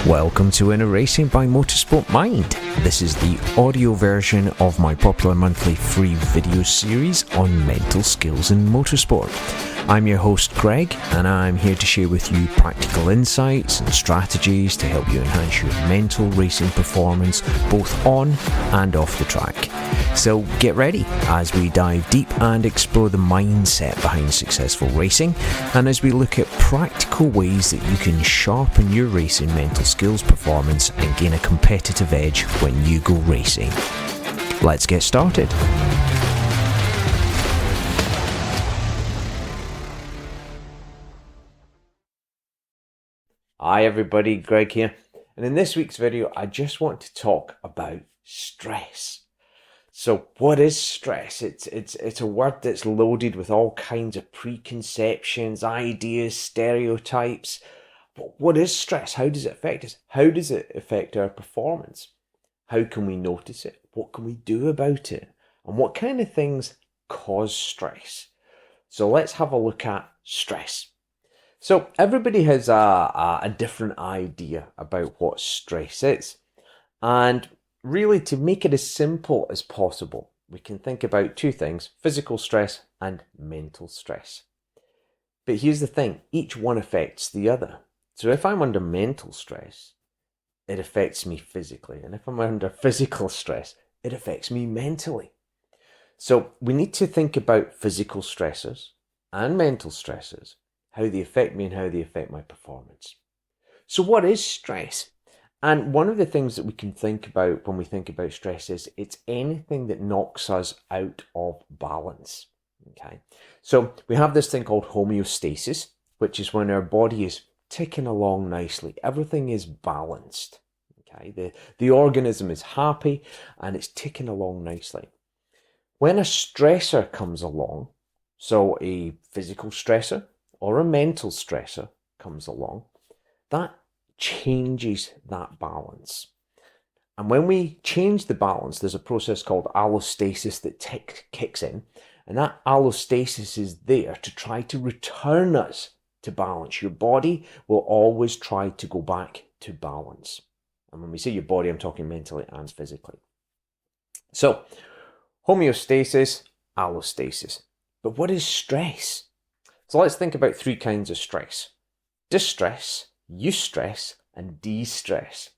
Welcome to Inner Racing by Motorsport This is the audio version of my popular monthly free video series on mental skills in motorsport. I'm your host Greg, and I'm here to share with you practical insights and strategies to help you enhance your mental racing performance both on and off the track. So get ready as we dive deep and explore the mindset behind successful racing, and as we look at practical ways that you can sharpen your racing mental skills performance and gain a competitive edge when you go racing. Let's get started. Hi everybody, Greg here, and in this week's video I just want to talk about stress. So what is stress? It's a word that's loaded with all kinds of preconceptions, ideas, stereotypes. But what is stress? How does it affect us? How does it affect our performance? How can we notice it? What can we do about it? And what kind of things cause stress? So let's have a look at stress. So everybody has a different idea about what stress is. And really, to make it as simple as possible, we can think about two things: physical stress and mental stress. But here's the thing, each one affects the other. So if I'm under mental stress, it affects me physically. And if I'm under physical stress, it affects me mentally. So we need to think about physical stressors and mental stressors, how they affect me and how they affect my performance. So what is stress? And one of the things that we can think about when we think about stress is it's anything that knocks us out of balance. Okay, so we have this thing called homeostasis, which is when our body is ticking along nicely. Everything is balanced. Okay, the organism is happy and it's ticking along nicely. When a stressor comes along, so a physical stressor or a mental stressor comes along, that changes that balance. And when we change the balance, there's a process called allostasis that kicks in, and that allostasis is there to try to return us to balance. Your body will always try to go back to balance. And when we say your body, I'm talking mentally and physically. So homeostasis, allostasis. But what is stress? So let's think about three kinds of stress: distress, eustress, and de-stress.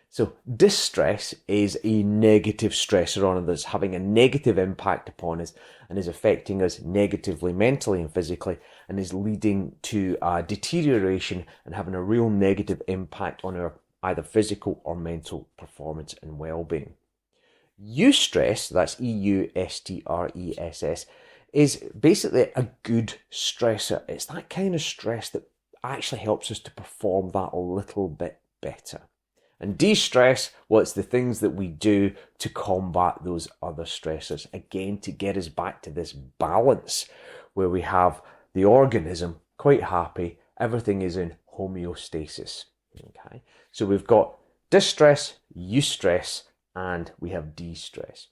So distress is a negative stressor on us that's having a negative impact upon us and is affecting us negatively mentally and physically, and is leading to deterioration and having a real negative impact on our either physical or mental performance and well-being. Eustress, that's E-U-S-T-R-E-S-S, is basically a good stressor. It's that kind of stress that actually helps us to perform that a little bit better. And de-stress, well, it's the things that we do to combat those other stressors, again, to get us back to this balance where we have the organism quite happy, everything is in homeostasis. Okay, so we've got distress, eustress, and we have de-stress.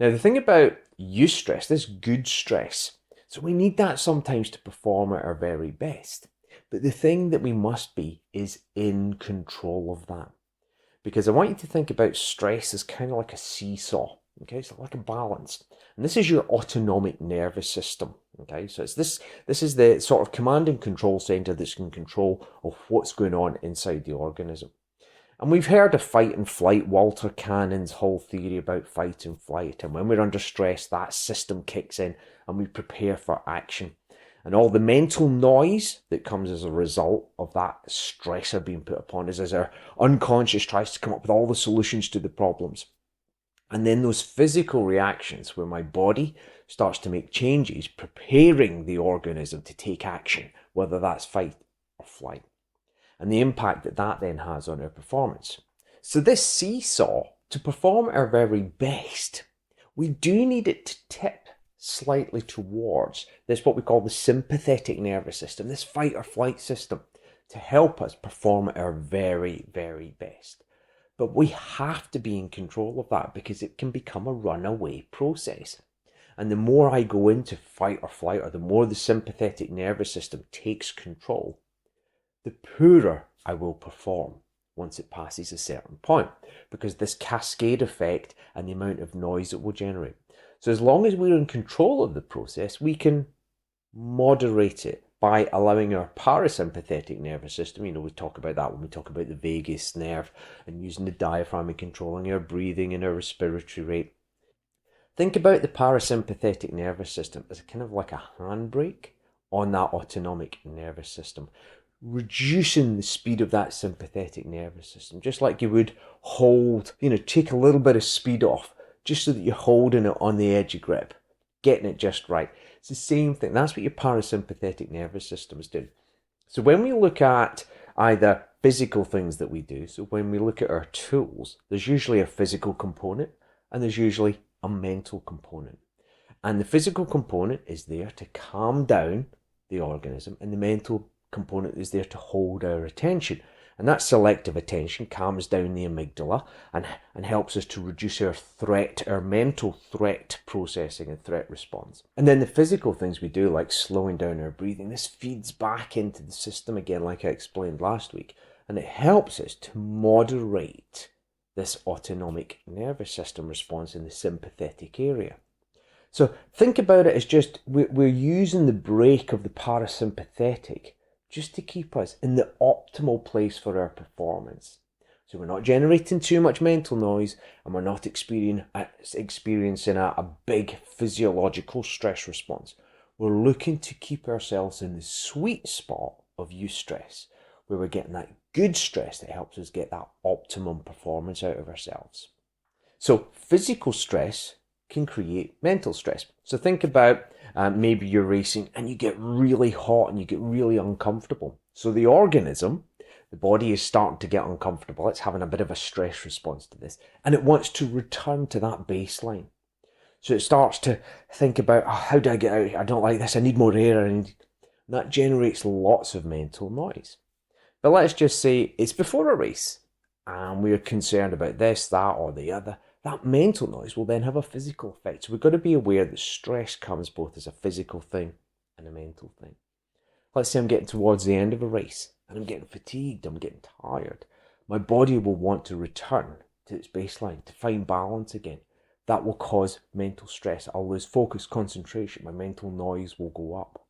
Now the thing about eustress, this good stress, so we need that sometimes to perform at our very best. But the thing that we must be is in control of that. Because I want you to think about stress as kind of like a seesaw. Okay, so like a balance. And this is your autonomic nervous system. Okay, so it's this is the sort of command and control center that's in control of what's going on inside the organism. And we've heard of fight and flight, Walter Cannon's whole theory about fight and flight. And when we're under stress, that system kicks in and we prepare for action. And all the mental noise that comes as a result of that stressor being put upon us as our unconscious tries to come up with all the solutions to the problems. And then those physical reactions where my body starts to make changes, preparing the organism to take action, whether that's fight or flight. And the impact that that then has on our performance. So this seesaw, to perform our very best, we do need it to tip slightly towards this, what we call the sympathetic nervous system, this fight or flight system, to help us perform at our very, very best. But we have to be in control of that because it can become a runaway process. And the more I go into fight or flight, or the more the sympathetic nervous system takes control, the poorer I will perform. once it passes a certain point, because this cascade effect and the amount of noise it will generate. So as long as we're in control of the process, we can moderate it by allowing our parasympathetic nervous system, we talk about that when we talk about the vagus nerve and using the diaphragm and controlling our breathing and our respiratory rate. Think about the parasympathetic nervous system as kind of like a handbrake on that autonomic nervous system, reducing the speed of that sympathetic nervous system, just like you would hold, take a little bit of speed off, just so that you're holding it on the edge of grip, getting it just right. It's the same thing. That's what your parasympathetic nervous system is doing. So when we look at either physical things that we do, so when we look at our tools, there's usually a physical component and there's usually a mental component. And the physical component is there to calm down the organism, and the mental component is there to hold our attention. And that selective attention calms down the amygdala and helps us to reduce our mental threat processing and threat response. And then the physical things we do, like slowing down our breathing, this feeds back into the system again, like I explained last week, and it helps us to moderate this autonomic nervous system response in the sympathetic area. So think about it as just we're using the brake of the parasympathetic just to keep us in the optimal place for our performance. So we're not generating too much mental noise, and we're not experiencing a big physiological stress response. We're looking to keep ourselves in the sweet spot of eustress, where we're getting that good stress that helps us get that optimum performance out of ourselves. So physical stress can create mental stress. So think about maybe you're racing and you get really hot and you get really uncomfortable. So the organism, the body, is starting to get uncomfortable. It's having a bit of a stress response to this, and it wants to return to that baseline. So it starts to think about, how do I get out? I don't like this. I need more air. And that generates lots of mental noise. But let's just say it's before a race and we're concerned about this, that, or the other. That mental noise will then have a physical effect. So we've got to be aware that stress comes both as a physical thing and a mental thing. Let's say I'm getting towards the end of a race and I'm getting fatigued, I'm getting tired. My body will want to return to its baseline, to find balance again. That will cause mental stress. I'll lose focus, concentration. My mental noise will go up.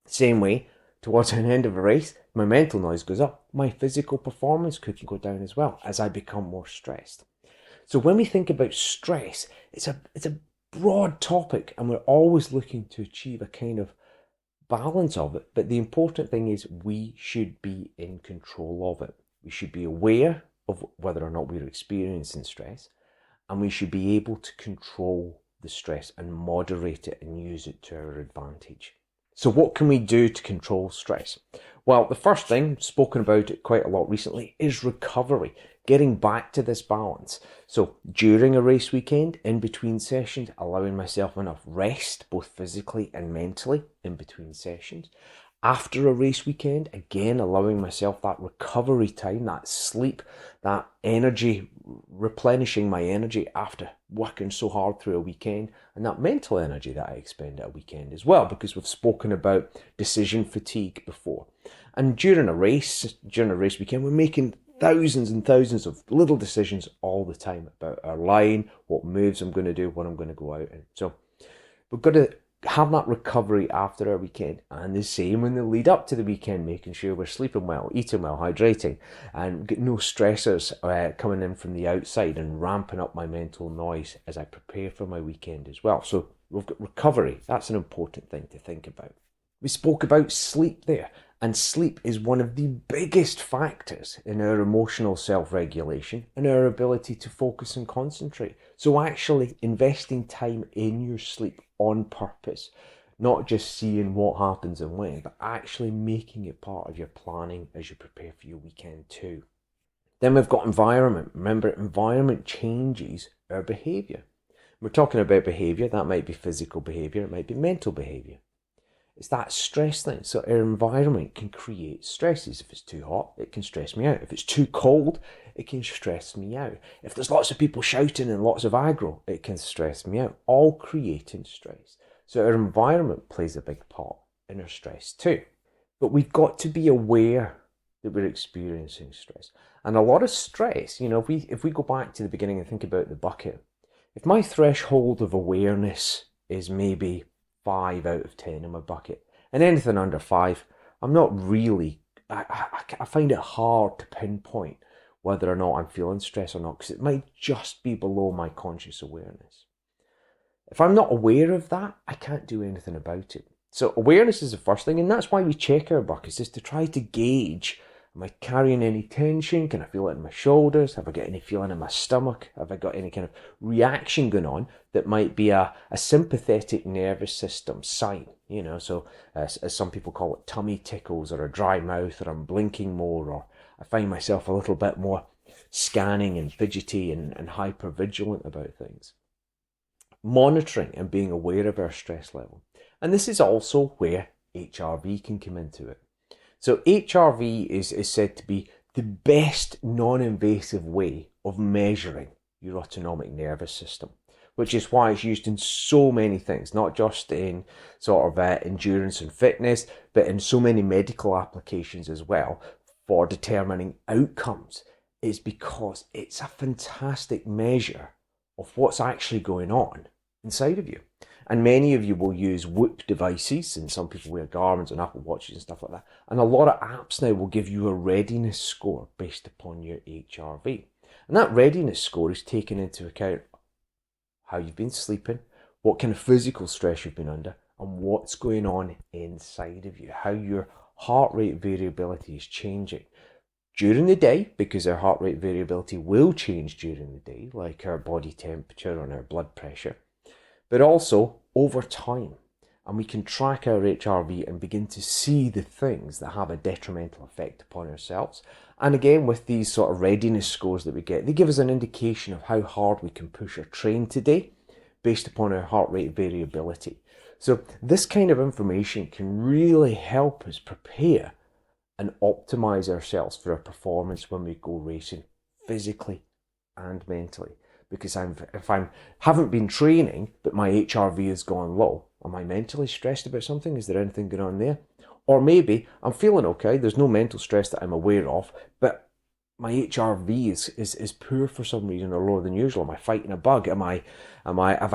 Same way, towards the end of a race, my mental noise goes up. My physical performance could go down as well as I become more stressed. So when we think about stress, it's a broad topic, and we're always looking to achieve a kind of balance of it. But the important thing is we should be in control of it. We should be aware of whether or not we're experiencing stress, and we should be able to control the stress and moderate it and use it to our advantage. So what can we do to control stress? Well, the first thing, spoken about it quite a lot recently, is recovery. Getting back to this balance. So during a race weekend, in between sessions, allowing myself enough rest, both physically and mentally, in between sessions. After a race weekend, again, allowing myself that recovery time, that sleep, that energy, replenishing my energy after working so hard through a weekend, and that mental energy that I expend at a weekend as well, because we've spoken about decision fatigue before. And during a race weekend, we're making thousands and thousands of little decisions all the time about our line, what moves I'm going to do, what I'm going to go out in. So we've got to have that recovery after our weekend, and the same in the lead up to the weekend, making sure we're sleeping well, eating well, hydrating, and get no stressors coming in from the outside and ramping up my mental noise as I prepare for my weekend as well. So we've got recovery. That's an important thing to think about. We spoke about sleep there, and sleep is one of the biggest factors in our emotional self-regulation and our ability to focus and concentrate. So actually investing time in your sleep on purpose, not just seeing what happens and when, but actually making it part of your planning as you prepare for your weekend too. Then we've got environment. Remember, environment changes our behaviour. We're talking about behaviour. That might be physical behaviour, it might be mental behaviour. It's that stress thing. So our environment can create stresses. If it's too hot, it can stress me out. If it's too cold, it can stress me out. If there's lots of people shouting and lots of aggro, it can stress me out. All creating stress. So our environment plays a big part in our stress too. But we've got to be aware that we're experiencing stress. And a lot of stress, if we go back to the beginning and think about the bucket, if my threshold of awareness is maybe 5 out of 10 in my bucket, and anything under 5, I'm not really, I find it hard to pinpoint whether or not I'm feeling stress or not, because it might just be below my conscious awareness. If I'm not aware of that, I can't do anything about it. So awareness is the first thing, and that's why we check our buckets, is to try to gauge, am I carrying any tension? Can I feel it in my shoulders? Have I got any feeling in my stomach? Have I got any kind of reaction going on that might be a sympathetic nervous system sign? So as some people call it, tummy tickles, or a dry mouth, or I'm blinking more, or I find myself a little bit more scanning and fidgety and hyper vigilant about things. Monitoring and being aware of our stress level. And this is also where HRV can come into it. So HRV is said to be the best non-invasive way of measuring your autonomic nervous system, which is why it's used in so many things, not just in sort of endurance and fitness, but in so many medical applications as well for determining outcomes. Is because it's a fantastic measure of what's actually going on inside of you. And many of you will use Whoop devices, and some people wear Garmin's and Apple Watches and stuff like that. And a lot of apps now will give you a readiness score based upon your HRV. And that readiness score is taking into account how you've been sleeping, what kind of physical stress you've been under, and what's going on inside of you, how your heart rate variability is changing during the day, because our heart rate variability will change during the day, like our body temperature and our blood pressure, but also over time. And we can track our HRV and begin to see the things that have a detrimental effect upon ourselves. And again, with these sort of readiness scores that we get, they give us an indication of how hard we can push or train today based upon our heart rate variability. So this kind of information can really help us prepare and optimize ourselves for our performance when we go racing, physically and mentally. Because if I haven't been training, but my HRV has gone low, am I mentally stressed about something? Is there anything going on there? Or maybe I'm feeling okay, there's no mental stress that I'm aware of, but my HRV is poor for some reason, or lower than usual. Am I fighting a bug? Have I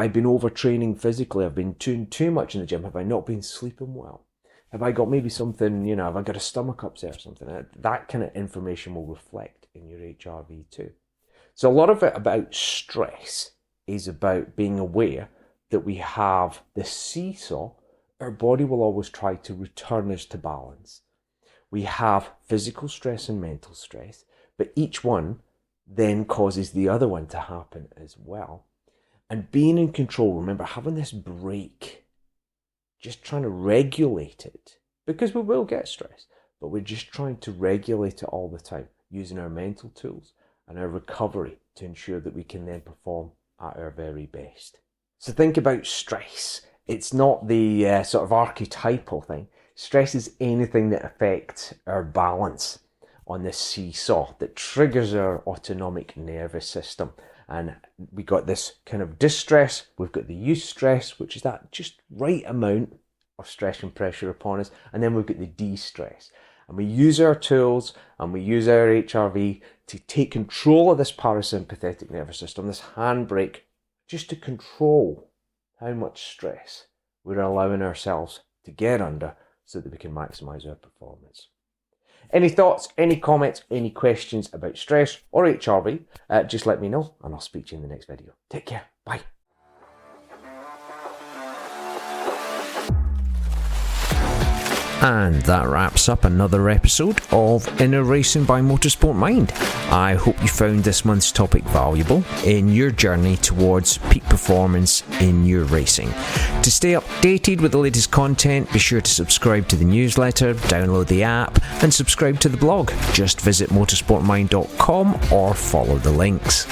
been overtraining physically? I've been doing too much in the gym. Have I not been sleeping well? Have I got maybe something, have I got a stomach upset or something? That kind of information will reflect in your HRV too. So a lot of it about stress is about being aware that we have this seesaw. Our body will always try to return us to balance. We have physical stress and mental stress, but each one then causes the other one to happen as well. And being in control, remember, having this break, just trying to regulate it, because we will get stress, but we're just trying to regulate it all the time, using our mental tools and our recovery to ensure that we can then perform at our very best. So think about stress. It's not the sort of archetypal thing. Stress is anything that affects our balance on this seesaw, that triggers our autonomic nervous system. And we got this kind of distress, we've got the eustress, which is that just right amount of stress and pressure upon us, and then we've got the de-stress. And we use our tools and we use our HRV to take control of this parasympathetic nervous system, this handbrake, just to control how much stress we're allowing ourselves to get under so that we can maximize our performance. Any thoughts, any comments, any questions about stress or HRV, just let me know and I'll speak to you in the next video. Take care. Bye. And that wraps up another episode of Inner Racing by Motorsport Mind. I hope you found this month's topic valuable in your journey towards peak performance in your racing. To stay updated with the latest content, be sure to subscribe to the newsletter, download the app, and subscribe to the blog. Just visit motorsportmind.com or follow the links.